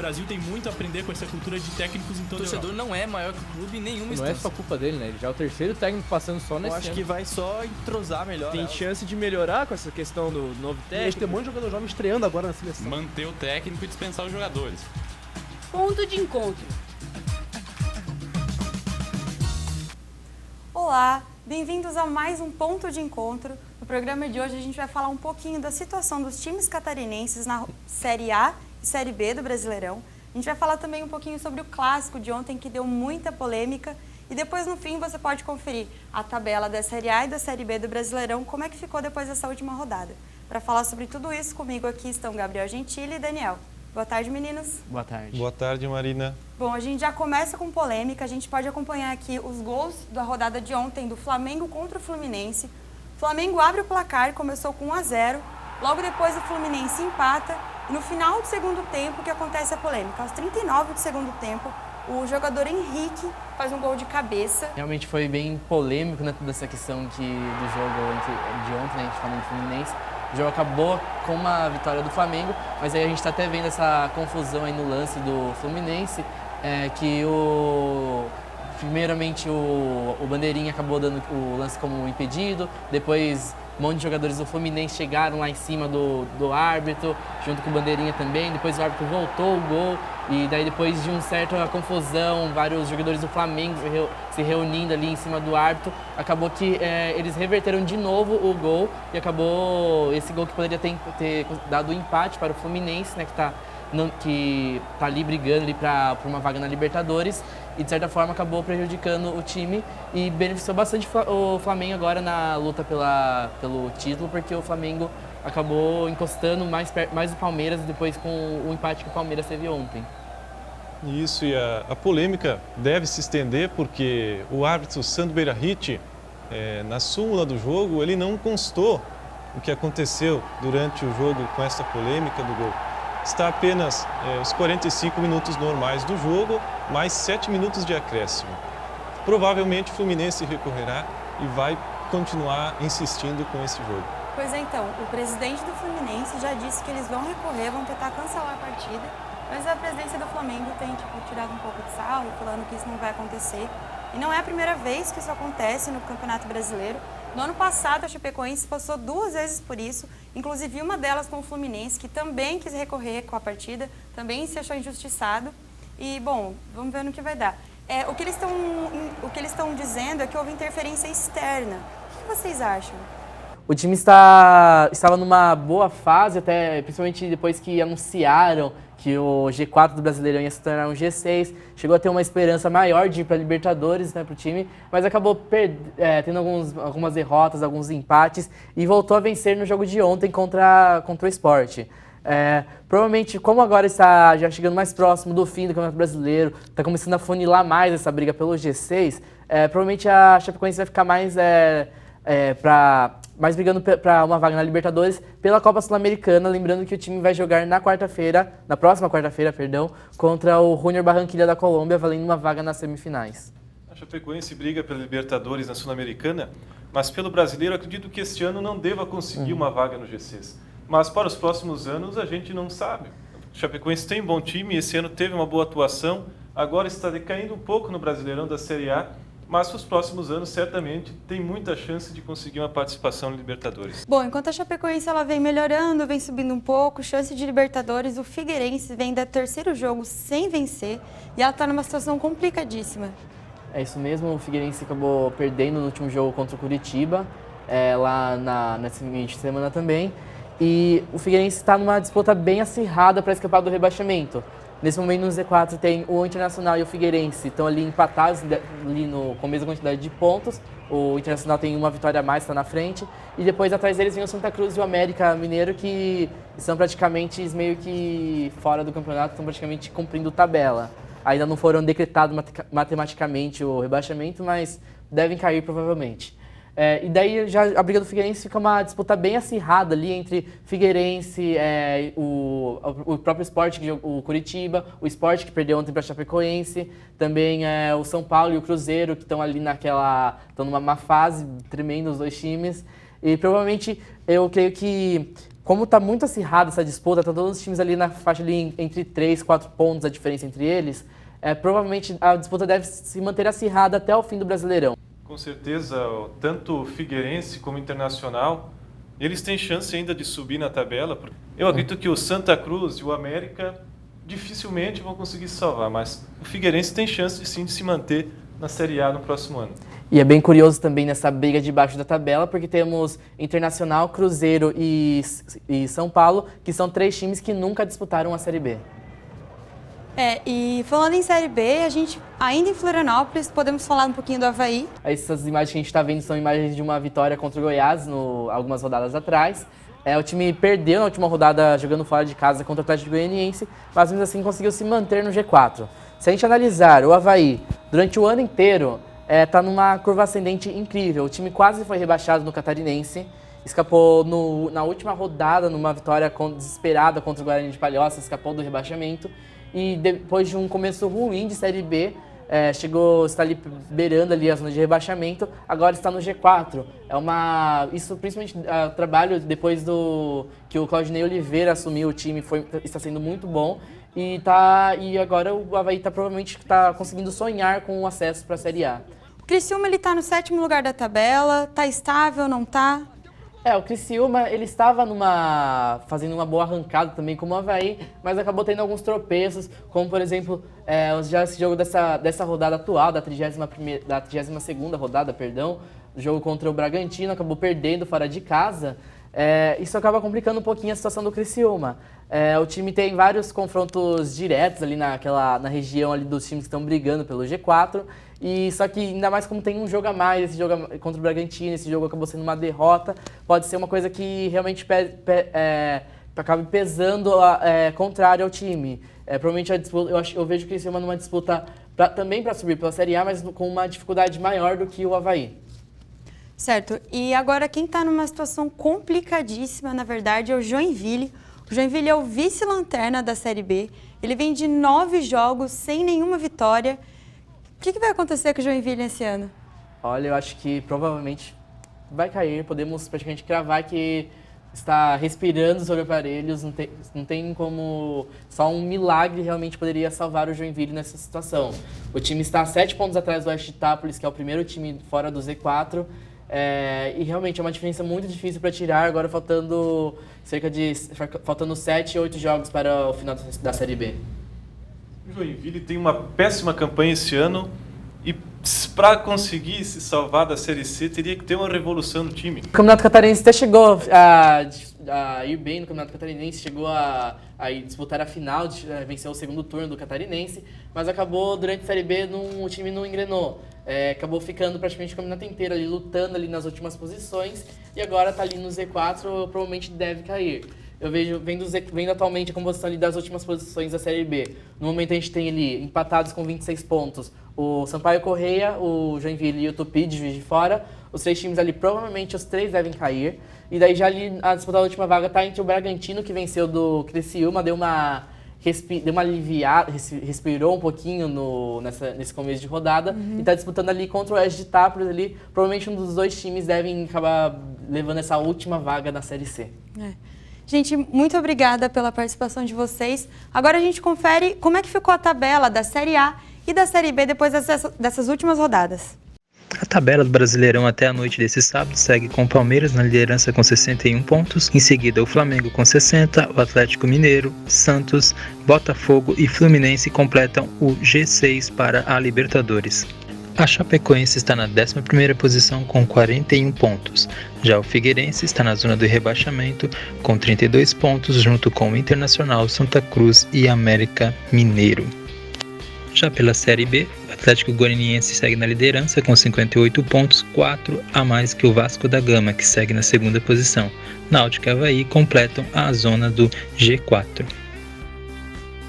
Brasil tem muito a aprender com essa cultura de técnicos em O toda a torcedor Europa. não é maior que o clube em nenhuma Não é instância. só culpa dele, né? Ele já é o terceiro técnico passando só Eu nesse acho ano. que vai só entrosar melhor. Tem elas. chance de melhorar com essa questão do novo E a gente tem técnico. um monte de jogador jovem estreando agora na seleção. Manter o técnico e dispensar os jogadores. Ponto de encontro. Olá, bem-vindos a mais um Ponto de Encontro. No programa de hoje a gente vai falar um pouquinho da situação dos times catarinenses na Série A e Série B do Brasileirão. A gente vai falar também um pouquinho sobre o clássico de ontem, que deu muita polêmica. E depois, no fim, você pode conferir a tabela da Série A e da Série B do Brasileirão, como é que ficou depois dessa última rodada. Para falar sobre tudo isso, comigo aqui estão Gabriel Gentili e Daniel. Boa tarde, meninos. Boa tarde. Boa tarde, Marina. Bom, a gente já começa com polêmica. A gente pode acompanhar aqui os gols da rodada de ontem do Flamengo contra o Fluminense. O Flamengo abre o placar, começou com 1-0. Logo depois o Fluminense empata. E no final do segundo tempo que acontece a polêmica. Aos 39 do segundo tempo, o jogador Henrique faz um gol de cabeça. Realmente foi bem polêmico, né, toda essa questão do jogo de ontem, né, a gente falando do Fluminense. O jogo acabou com uma vitória do Flamengo, mas aí a gente está até vendo essa confusão aí no lance do Fluminense, que primeiramente o Bandeirinha acabou dando o lance como impedido, depois um monte de jogadores do Fluminense chegaram lá em cima do árbitro, junto com o Bandeirinha também, depois o árbitro voltou o gol, e daí depois de uma certa confusão, vários jogadores do Flamengo se reunindo ali em cima do árbitro, acabou que eles reverteram de novo o gol, e acabou esse gol que poderia ter dado o empate para o Fluminense, né, que tá ali brigando ali por uma vaga na Libertadores, e de certa forma acabou prejudicando o time e beneficiou bastante o Flamengo agora na luta pelo título, porque o Flamengo acabou encostando mais o Palmeiras depois com o empate que o Palmeiras teve ontem. Isso, e a polêmica deve se estender porque o árbitro Sandro Beirahit, na súmula do jogo, ele não constou o que aconteceu durante o jogo com essa polêmica do gol. Está apenas os 45 minutos normais do jogo, mais 7 minutos de acréscimo. Provavelmente o Fluminense recorrerá e vai continuar insistindo com esse jogo. Pois é, então, o presidente do Fluminense já disse que eles vão recorrer, vão tentar cancelar a partida, mas a presidência do Flamengo tem tirado um pouco de sarro e falando que isso não vai acontecer. E não é a primeira vez que isso acontece no Campeonato Brasileiro. No ano passado, a Chapecoense passou 2 vezes por isso, inclusive uma delas com o Fluminense, que também quis recorrer com a partida, também se achou injustiçado. E, bom, vamos ver no que vai dar. O que eles estão dizendo é que houve interferência externa. O que vocês acham? O time estava numa boa fase, até principalmente depois que anunciaram que o G4 do Brasileirão ia se tornar um G6. Chegou a ter uma esperança maior de ir para a Libertadores, né, para o time, mas acabou tendo algumas derrotas, alguns empates e voltou a vencer no jogo de ontem contra o Sport. Provavelmente, como agora está já chegando mais próximo do fim do Campeonato Brasileiro, está começando a funilar mais essa briga pelo G6, provavelmente a Chapecoense vai ficar mais brigando para uma vaga na Libertadores pela Copa Sul-Americana, lembrando que o time vai jogar na próxima quarta-feira, contra o Junior Barranquilla da Colômbia, valendo uma vaga nas semifinais. A Chapecoense briga pela Libertadores na Sul-Americana, mas pelo Brasileiro acredito que este ano não deva conseguir uma vaga no G6. Mas para os próximos anos a gente não sabe. O Chapecoense tem um bom time, esse ano teve uma boa atuação, agora está decaindo um pouco no Brasileirão da Série A, mas nos próximos anos, certamente, tem muita chance de conseguir uma participação na Libertadores. Bom, enquanto a Chapecoense ela vem melhorando, vem subindo um pouco, chance de Libertadores, o Figueirense vem da terceiro jogo sem vencer e ela está numa situação complicadíssima. É isso mesmo, o Figueirense acabou perdendo no último jogo contra o Curitiba, lá nessa semana também. E o Figueirense está numa disputa bem acirrada para escapar do rebaixamento. Nesse momento no Z4 tem o Internacional e o Figueirense, estão ali empatados ali com a mesma quantidade de pontos. O Internacional tem uma vitória a mais, está na frente. E depois atrás deles vem o Santa Cruz e o América Mineiro, que são praticamente meio que fora do campeonato, estão praticamente cumprindo tabela. Ainda não foram decretados matematicamente o rebaixamento, mas devem cair provavelmente. E daí já a briga do Figueirense fica uma disputa bem acirrada ali entre Figueirense, o próprio Sport, o Curitiba, o Sport que perdeu ontem para a Chapecoense, também o São Paulo e o Cruzeiro que estão ali estão numa má fase tremenda os dois times. E provavelmente eu creio que como está muito acirrada essa disputa, tá todos os times ali na faixa ali entre 3, 4 pontos a diferença entre eles, provavelmente a disputa deve se manter acirrada até o fim do Brasileirão. Com certeza, tanto o Figueirense como o Internacional, eles têm chance ainda de subir na tabela. Eu acredito que o Santa Cruz e o América dificilmente vão conseguir se salvar, mas o Figueirense tem chance sim de se manter na Série A no próximo ano. E é bem curioso também nessa briga de baixo da tabela, porque temos Internacional, Cruzeiro e São Paulo, que são 3 times que nunca disputaram a Série B. E falando em Série B, a gente, ainda em Florianópolis, podemos falar um pouquinho do Avaí. Essas imagens que a gente está vendo são imagens de uma vitória contra o Goiás, algumas rodadas atrás. O time perdeu na última rodada jogando fora de casa contra o Atlético Goianiense, mas mesmo assim conseguiu se manter no G4. Se a gente analisar o Avaí, durante o ano inteiro, está numa curva ascendente incrível. O time quase foi rebaixado no Catarinense, escapou na última rodada, numa vitória desesperada contra o Guarani de Palhoça, escapou do rebaixamento. E depois de um começo ruim de Série B, está ali beirando ali a zona de rebaixamento, agora está no G4. Isso principalmente trabalho depois que o Claudinei Oliveira assumiu o time, está sendo muito bom. E agora o Avaí provavelmente está conseguindo sonhar com o acesso para a Série A. O Criciúma está no 7º lugar da tabela, está estável, não está? O Criciúma, ele estava fazendo uma boa arrancada também como o Avaí, mas acabou tendo alguns tropeços, como por exemplo, já esse jogo dessa rodada atual, da 32ª rodada, o jogo contra o Bragantino, acabou perdendo fora de casa. Isso acaba complicando um pouquinho a situação do Criciúma. O time tem vários confrontos diretos ali na região ali dos times que estão brigando pelo G4, só que ainda mais como tem um jogo a mais, esse jogo contra o Bragantino, esse jogo acabou sendo uma derrota, pode ser uma coisa que realmente acabe pesando contrário ao time. Provavelmente a disputa, eu vejo o Criciúma numa disputa também para subir pela Série A, mas com uma dificuldade maior do que o Avaí. Certo. E agora quem está numa situação complicadíssima, na verdade, é o Joinville. O Joinville é o vice-lanterna da Série B. Ele vem de 9 jogos sem nenhuma vitória. O que vai acontecer com o Joinville esse ano? Olha, eu acho que provavelmente vai cair. Podemos praticamente cravar que está respirando sobre aparelhos. Não tem como... Só um milagre realmente poderia salvar o Joinville nessa situação. O time está a 7 pontos atrás do Oeste Itápolis, que é o primeiro time fora do Z4. E realmente é uma diferença muito difícil para tirar, agora faltando 7, 8 jogos para o final da Série B. O Joinville tem uma péssima campanha esse ano e para conseguir se salvar da Série C teria que ter uma revolução no time. O Campeonato Catarinense até chegou a ir bem no Campeonato Catarinense, chegou a disputar a final, venceu o segundo turno do Catarinense, mas acabou durante a Série B o time não engrenou. Acabou ficando praticamente o campeonato inteiro ali, lutando ali nas últimas posições, e agora está ali no Z4, provavelmente deve cair. Eu vendo atualmente a composição ali das últimas posições da Série B. No momento a gente tem ali, empatados com 26 pontos, o Sampaio Corrêa, o Joinville e o Tupi de Juiz de Fora. Os 3 times ali, provavelmente os 3 devem cair. E daí já ali a disputa da última vaga está entre o Bragantino, que venceu do Criciúma, deu uma aliviada, respirou um pouquinho nesse começo de rodada, e está disputando ali contra o Oeste Itápolis ali. Provavelmente um dos 2 times devem acabar levando essa última vaga na Série C. Gente, muito obrigada pela participação de vocês. Agora a gente confere como é que ficou a tabela da Série A e da Série B depois dessas últimas rodadas. A tabela do Brasileirão até a noite desse sábado segue com o Palmeiras na liderança com 61 pontos, em seguida o Flamengo com 60, o Atlético Mineiro, Santos, Botafogo e Fluminense completam o G6 para a Libertadores. A Chapecoense está na 11ª posição com 41 pontos. Já o Figueirense está na zona do rebaixamento com 32 pontos, junto com o Internacional, Santa Cruz e América Mineiro. Já pela Série B, o Atlético Goianiense segue na liderança com 58 pontos, 4 a mais que o Vasco da Gama, que segue na 2ª posição. Náutico e Avaí completam a zona do G4.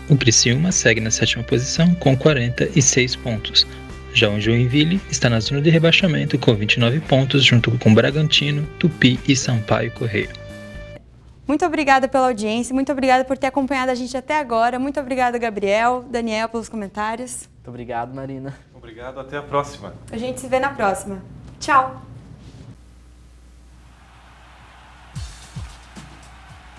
O Criciúma segue na 7ª posição com 46 pontos. Já o Joinville está na zona de rebaixamento com 29 pontos, junto com Bragantino, Tupi e Sampaio Corrêa. Muito obrigada pela audiência, muito obrigada por ter acompanhado a gente até agora. Muito obrigada, Gabriel, Daniel, pelos comentários. Muito obrigado, Marina. Obrigado, até a próxima. A gente se vê na próxima. Tchau!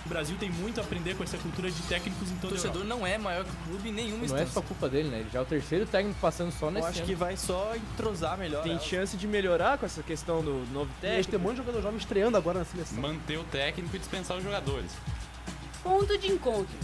O Brasil tem muito a aprender com essa cultura de técnicos em O toda a torcedor não é maior que o clube em nenhuma Não é instância. só culpa dele, né? Ele já é o terceiro técnico passando só Eu nesse acho ano. que vai só entrosar melhor. Tem ela. chance de melhorar com essa questão do novo E a gente tem um técnico. monte de jogador jovem estreando agora na seleção. Manter o técnico e dispensar os jogadores. Ponto de encontro.